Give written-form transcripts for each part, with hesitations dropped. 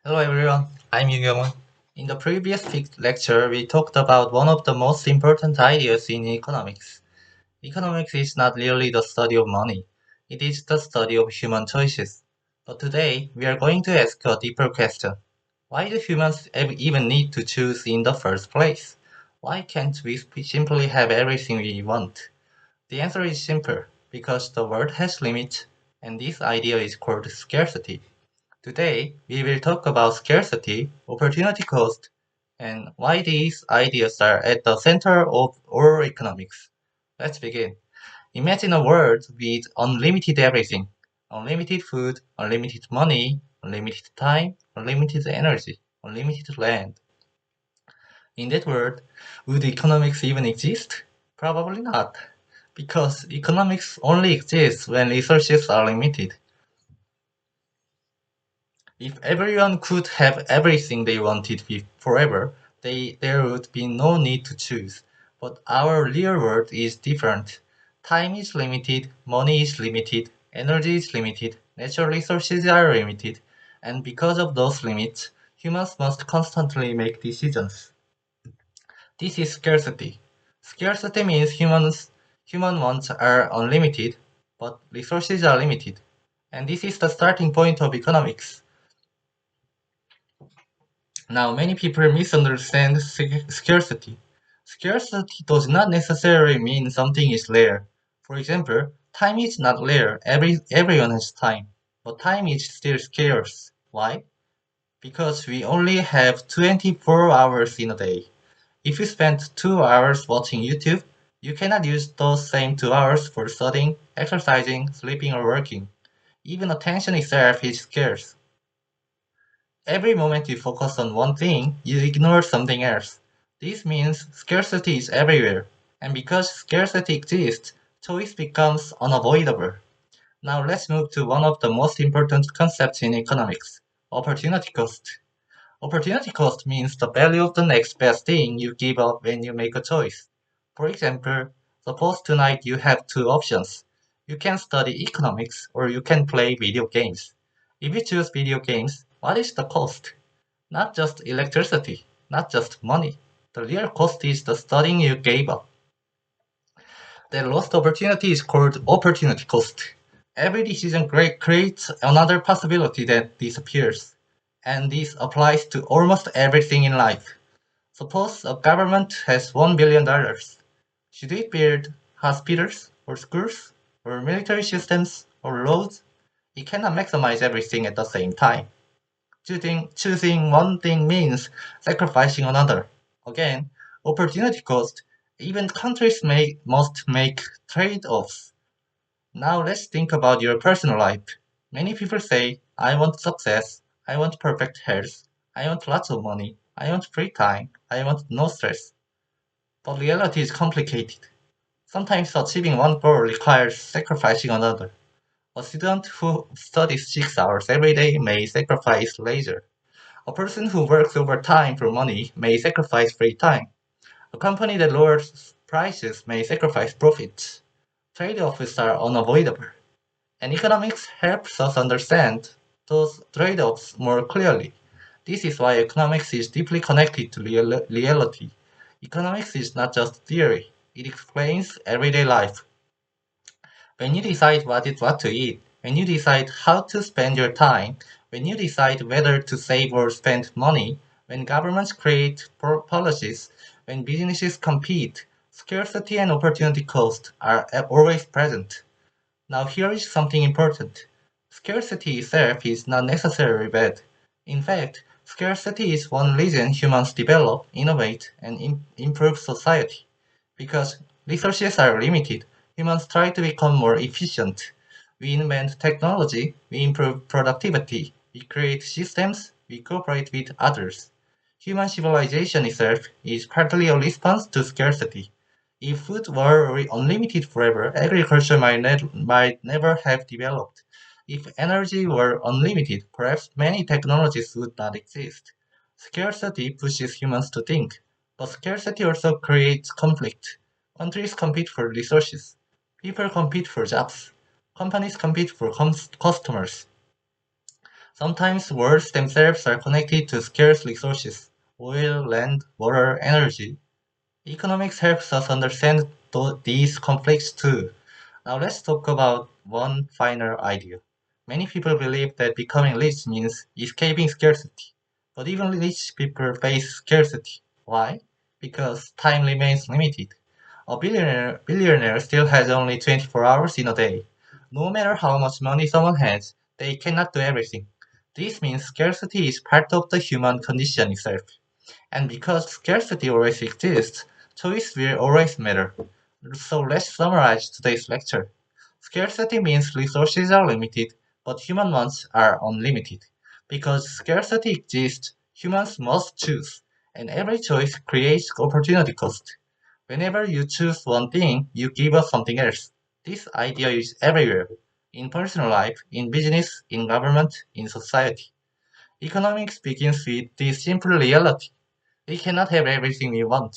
Hello everyone, I'm Young. In the previous lecture, we talked about one of the most important ideas in economics. Economics is not really the study of money, it is the study of human choices. But today, we are going to ask a deeper question. Why do humans even need to choose in the first place? Why can't we simply have everything we want? The answer is simple, because the world has limits, and this idea is called scarcity. Today, we will talk about scarcity, opportunity cost, and why these ideas are at the center of all economics. Let's begin. Imagine a world with unlimited everything: unlimited food, unlimited money, unlimited time, unlimited energy, unlimited land. In that world, would economics even exist? Probably not, because economics only exists when resources are limited. If everyone could have everything they wanted forever, there would be no need to choose. But our real world is different. Time is limited, money is limited, energy is limited, natural resources are limited, and because of those limits, humans must constantly make decisions. This is scarcity. Scarcity means human wants are unlimited, but resources are limited. And this is the starting point of economics. Now, many people misunderstand scarcity. Scarcity does not necessarily mean something is rare. For example, time is not rare. Everyone has time. But time is still scarce. Why? Because we only have 24 hours in a day. If you spend 2 hours watching YouTube, you cannot use those same 2 hours for studying, exercising, sleeping, or working. Even attention itself is scarce. Every moment you focus on one thing, you ignore something else. This means scarcity is everywhere, and because scarcity exists, choice becomes unavoidable. Now let's move to one of the most important concepts in economics: opportunity cost. Opportunity cost means the value of the next best thing you give up when you make a choice. For example, suppose tonight you have two options. You can study economics or you can play video games. If you choose video games, what is the cost? Not just electricity, not just money. The real cost is the studying you gave up. The lost opportunity is called opportunity cost. Every decision creates another possibility that disappears. And this applies to almost everything in life. Suppose a government has $1 billion. Should it build hospitals or schools or military systems or roads? It cannot maximize everything at the same time. Choosing one thing means sacrificing another. Again, opportunity cost. Even countries must make trade-offs. Now let's think about your personal life. Many people say, I want success, I want perfect health, I want lots of money, I want free time, I want no stress. But reality is complicated. Sometimes achieving one goal requires sacrificing another. A student who studies 6 hours every day may sacrifice leisure. A person who works overtime for money may sacrifice free time. A company that lowers prices may sacrifice profits. Trade-offs are unavoidable, and economics helps us understand those trade-offs more clearly. This is why economics is deeply connected to reality. Economics is not just theory, it explains everyday life. When you decide what to eat, when you decide how to spend your time, when you decide whether to save or spend money, when governments create policies, when businesses compete, scarcity and opportunity cost are always present. Now here is something important. Scarcity itself is not necessarily bad. In fact, scarcity is one reason humans develop, innovate, and improve society. Because resources are limited, humans try to become more efficient. We invent technology, we improve productivity, we create systems, we cooperate with others. Human civilization itself is partly a response to scarcity. If food were unlimited forever, agriculture might never have developed. If energy were unlimited, perhaps many technologies would not exist. Scarcity pushes humans to think, but scarcity also creates conflict. Countries compete for resources. People compete for jobs. Companies compete for customers. Sometimes words themselves are connected to scarce resources: oil, land, water, energy. Economics helps us understand these conflicts too. Now let's talk about one final idea. Many people believe that becoming rich means escaping scarcity. But even rich people face scarcity. Why? Because time remains limited. A billionaire still has only 24 hours in a day. No matter how much money someone has, they cannot do everything. This means scarcity is part of the human condition itself. And because scarcity always exists, choice will always matter. So let's summarize today's lecture. Scarcity means resources are limited, but human wants are unlimited. Because scarcity exists, humans must choose, and every choice creates opportunity cost. Whenever you choose one thing, you give up something else. This idea is everywhere, in personal life, in business, in government, in society. Economics begins with this simple reality. We cannot have everything we want,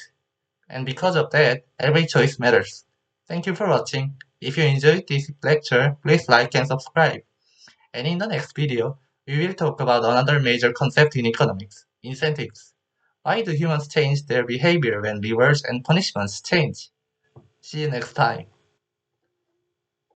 and because of that, every choice matters. Thank you for watching. If you enjoyed this lecture, please like and subscribe. And in the next video, we will talk about another major concept in economics: incentives. Why do humans change their behavior when rewards and punishments change? See you next time.